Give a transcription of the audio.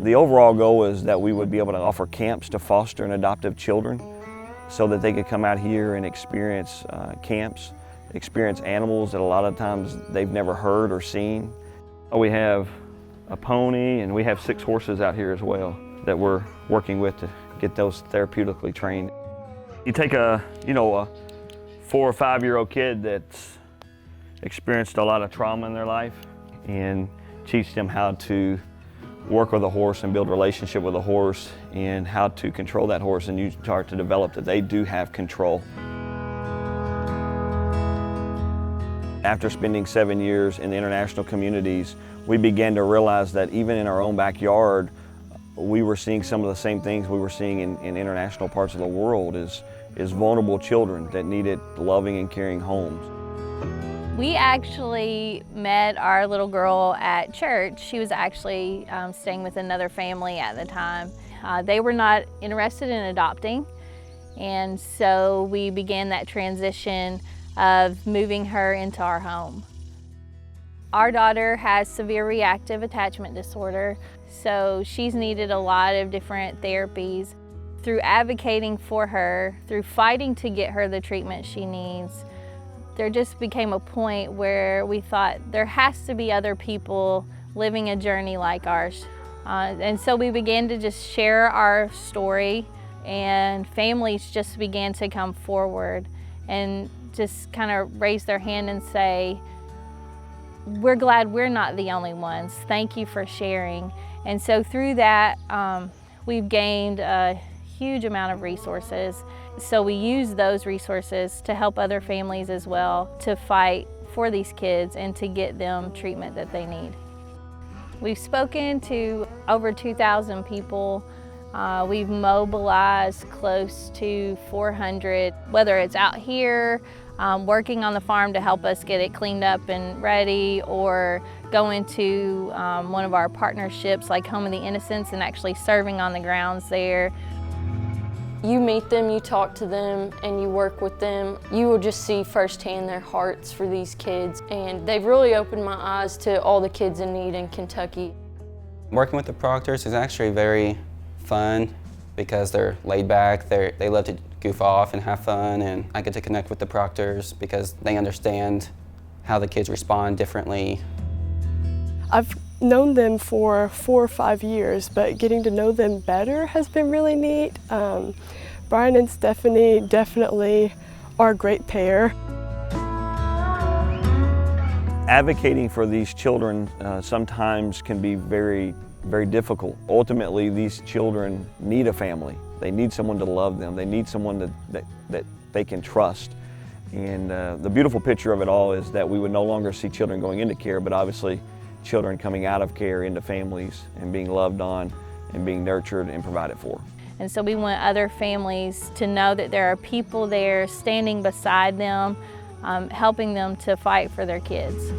The overall goal is that we would be able to offer camps to foster and adoptive children so that they could come out here and experience camps, experience animals that a lot of times they've never heard or seen. We have a pony and we have 6 horses out here as well that we're working with to get those therapeutically trained. You take a 4 or 5-year-old kid that's experienced a lot of trauma in their life and teach them how to work with a horse and build a relationship with a horse and how to control that horse, and you start to develop that they do have control. After spending 7 years in the international communities, we began to realize that even in our own backyard, we were seeing some of the same things we were seeing in international parts of the world, is vulnerable children that needed loving and caring homes. We actually met our little girl at church. She was actually staying with another family at the time. They were not interested in adopting, and so we began that transition of moving her into our home. Our daughter has severe reactive attachment disorder, so she's needed a lot of different therapies. Through advocating for her, through fighting to get her the treatment she needs, there just became a point where we thought there has to be other people living a journey like ours. And so we began to just share our story, and families just began to come forward and just kind of raise their hand and say, we're glad we're not the only ones. Thank you for sharing. And so through that, we've gained a huge amount of resources. So we use those resources to help other families as well to fight for these kids and to get them treatment that they need. We've spoken to over 2,000 people. We've mobilized close to 400, whether it's out here working on the farm to help us get it cleaned up and ready, or going to one of our partnerships like Home of the Innocents and actually serving on the grounds there. You meet them, you talk to them, and you work with them. You will just see firsthand their hearts for these kids, and they've really opened my eyes to all the kids in need in Kentucky. Working with the Proctors is actually very fun because they're laid back, they love to goof off and have fun, and I get to connect with the Proctors because they understand how the kids respond differently. I've known them for 4 or 5 years, but getting to know them better has been really neat. Brian and Stephanie definitely are a great pair. Advocating for these children sometimes can be very, very difficult. Ultimately, these children need a family. They need someone to love them. They need someone that they can trust. And the beautiful picture of it all is that we would no longer see children going into care, but obviously children coming out of care into families and being loved on and being nurtured and provided for. And so we want other families to know that there are people there standing beside them, helping them to fight for their kids.